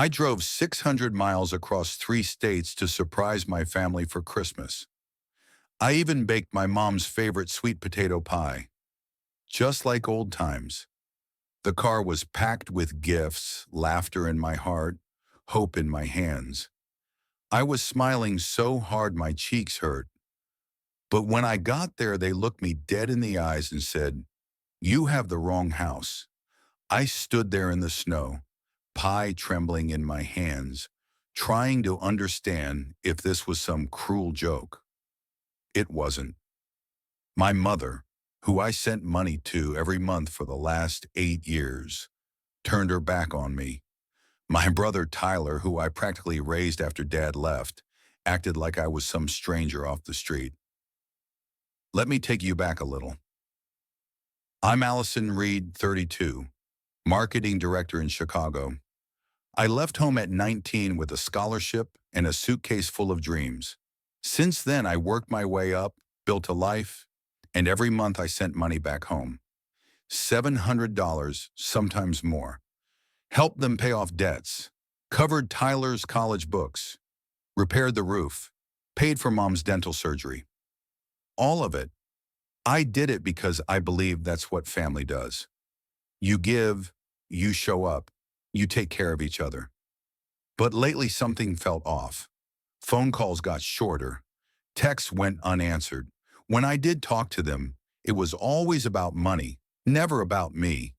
I drove 600 miles across 3 states to surprise my family for Christmas. I even baked my mom's favorite sweet potato pie, just like old times. The car was packed with gifts, laughter in my heart, hope in my hands. I was smiling so hard my cheeks hurt. But when I got there, they looked me dead in the eyes and said, "You have the wrong house." I stood there in the snow, pie trembling in my hands, trying to understand if this was some cruel joke. It wasn't. My mother, who I sent money to every month for the last 8 years, turned her back on me. My brother Tyler, who I practically raised after Dad left, acted like I was some stranger off the street. Let me take you back a little. I'm Allison Reed, 32, marketing director in Chicago. I left home at 19 with a scholarship and a suitcase full of dreams. Since then, I worked my way up, built a life, and every month I sent money back home. $700, sometimes more. Helped them pay off debts, covered Tyler's college books, repaired the roof, paid for Mom's dental surgery. All of it. I did it because I believe that's what family does. You give, you show up, you take care of each other. But lately something felt off. Phone calls got shorter. Texts went unanswered. When I did talk to them, it was always about money, never about me.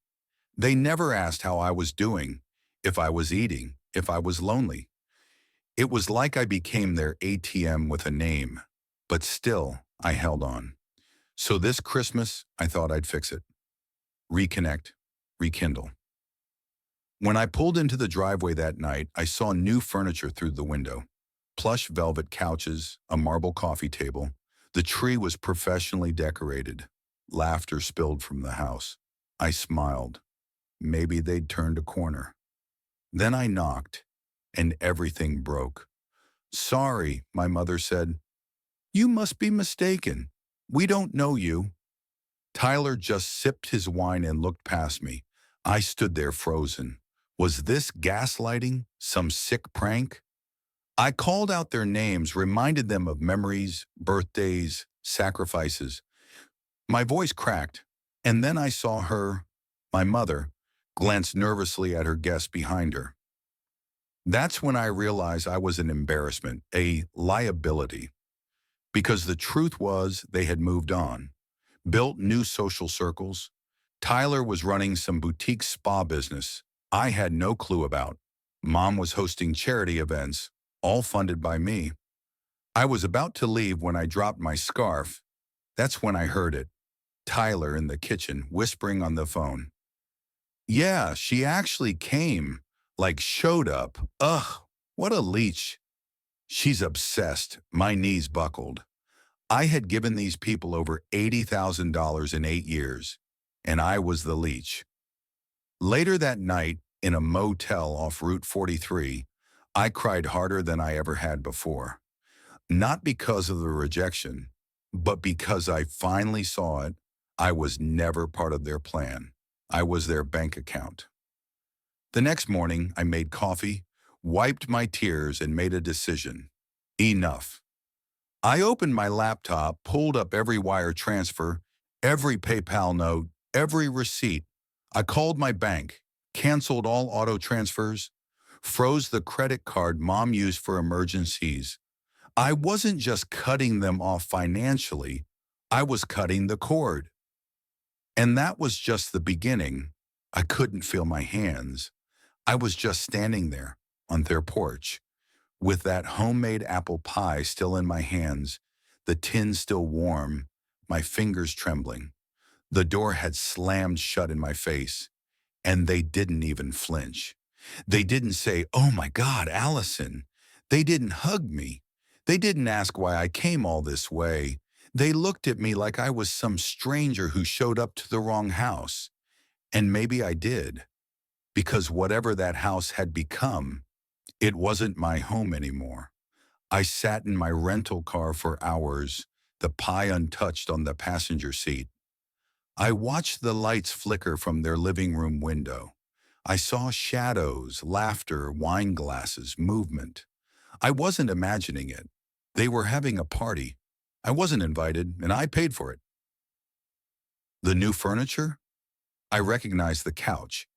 They never asked how I was doing, if I was eating, if I was lonely. It was like I became their ATM with a name, but still, I held on. So this Christmas, I thought I'd fix it. Reconnect, rekindle. When I pulled into the driveway that night, I saw new furniture through the window. Plush velvet couches, a marble coffee table. The tree was professionally decorated. Laughter spilled from the house. I smiled. Maybe they'd turned a corner. Then I knocked, and everything broke. "Sorry," my mother said. "You must be mistaken. We don't know you." Tyler just sipped his wine and looked past me. I stood there frozen. Was this gaslighting? Some sick prank? I called out their names, reminded them of memories, birthdays, sacrifices. My voice cracked, and then I saw her, my mother, glance nervously at her guest behind her. That's when I realized I was an embarrassment, a liability. Because the truth was they had moved on, built new social circles. Tyler was running some boutique spa business I had no clue about. Mom was hosting charity events, all funded by me. I was about to leave when I dropped my scarf. That's when I heard it. Tyler in the kitchen whispering on the phone. "Yeah, she actually came, like showed up. Ugh, what a leech." She's obsessed. My knees buckled. I had given these people over $80,000 in 8 years, and I was the leech. Later that night, in a motel off Route 43, I cried harder than I ever had before. Not because of the rejection, but because I finally saw it. I was never part of their plan. I was their bank account. The next morning, I made coffee, wiped my tears, and made a decision. Enough. I opened my laptop, pulled up every wire transfer, every PayPal note, every receipt. I called my bank, canceled all auto transfers, froze the credit card Mom used for emergencies. I wasn't just cutting them off financially, I was cutting the cord. And that was just the beginning. I couldn't feel my hands. I was just standing there on their porch, with that homemade apple pie still in my hands, the tin still warm, my fingers trembling. The door had slammed shut in my face, and they didn't even flinch. They didn't say, "Oh my God, Allison." They didn't hug me. They didn't ask why I came all this way. They looked at me like I was some stranger who showed up to the wrong house. And maybe I did, because whatever that house had become, it wasn't my home anymore. I sat in my rental car for hours, the pie untouched on the passenger seat. I watched the lights flicker from their living room window. I saw shadows, laughter, wine glasses, movement. I wasn't imagining it. They were having a party. I wasn't invited, and I paid for it. The new furniture? I recognized the couch.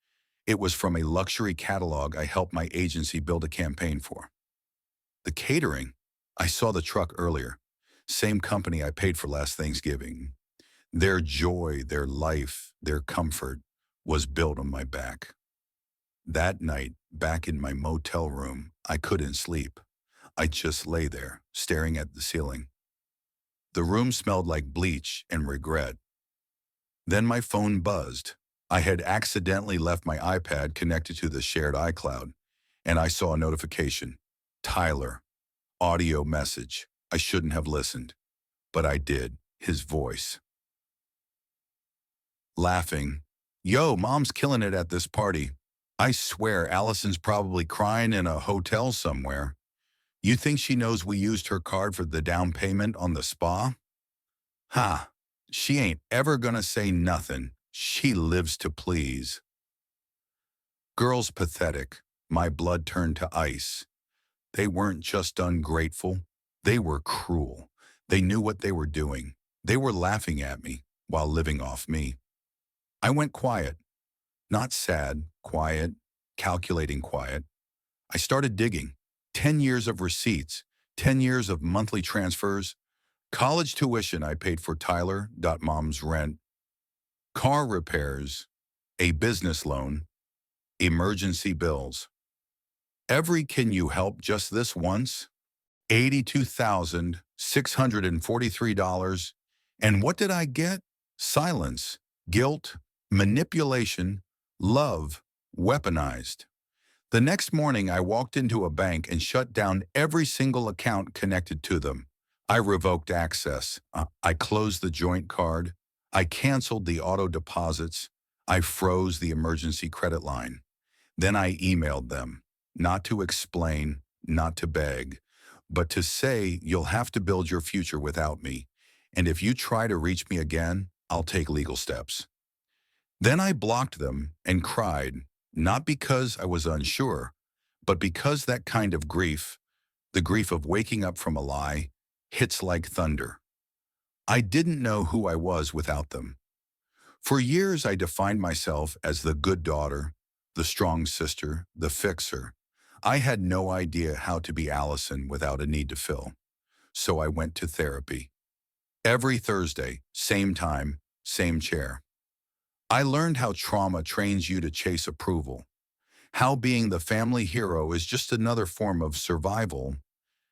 It was from a luxury catalog I helped my agency build a campaign for. The catering? I saw the truck earlier. Same company I paid for last Thanksgiving. Their joy, their life, their comfort was built on my back. That night, back in my motel room, I couldn't sleep. I just lay there, staring at the ceiling. The room smelled like bleach and regret. Then my phone buzzed. I had accidentally left my iPad connected to the shared iCloud, and I saw a notification. Tyler, audio message. I shouldn't have listened, but I did. His voice. Laughing. Yo, mom's killing it at this party. I swear Allison's probably crying in a hotel somewhere. You think she knows we used her card for the down payment on the spa? Ha! She ain't ever gonna say nothing. She lives to please. Girls pathetic. My blood turned to ice. They weren't just ungrateful. They were cruel. They knew what they were doing. They were laughing at me while living off me. I went quiet. Not sad, quiet, calculating quiet. I started digging. 10 years of receipts, 10 years of monthly transfers, college tuition I paid for Tyler, mom's rent, car repairs, a business loan, emergency bills. Every can you help just this once? $82,643. And what did I get? Silence, guilt, manipulation, love, weaponized. The next morning, I walked into a bank and shut down every single account connected to them. I revoked access. I closed the joint card. I canceled the auto deposits. I froze the emergency credit line. Then I emailed them, not to explain, not to beg, but to say you'll have to build your future without me. And if you try to reach me again, I'll take legal steps. Then I blocked them and cried, not because I was unsure, but because that kind of grief, the grief of waking up from a lie, hits like thunder. I didn't know who I was without them. For years, I defined myself as the good daughter, the strong sister, the fixer. I had no idea how to be Allison without a need to fill. So I went to therapy. Every Thursday, same time, same chair. I learned how trauma trains you to chase approval, how being the family hero is just another form of survival,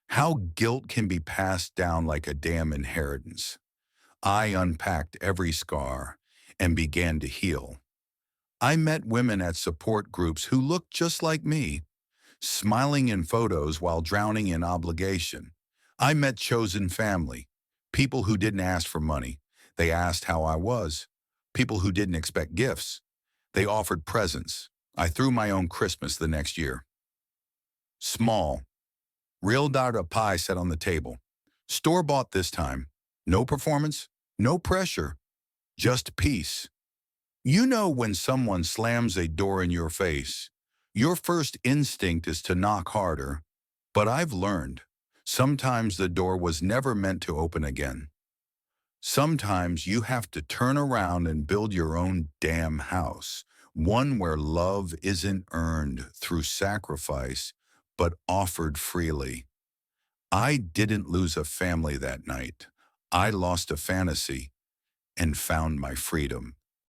how guilt can be passed down like a damn inheritance. I unpacked every scar and began to heal. I met women at support groups who looked just like me, smiling in photos while drowning in obligation. I met chosen family, people who didn't ask for money. They asked how I was. People who didn't expect gifts. They offered presents. I threw my own Christmas the next year. Small. Real data pie set on the table. Store-bought this time. No performance, no pressure, just peace. You know when someone slams a door in your face, your first instinct is to knock harder. But I've learned, sometimes the door was never meant to open again. Sometimes you have to turn around and build your own damn house, one where love isn't earned through sacrifice, but offered freely. I didn't lose a family that night. I lost a fantasy and found my freedom.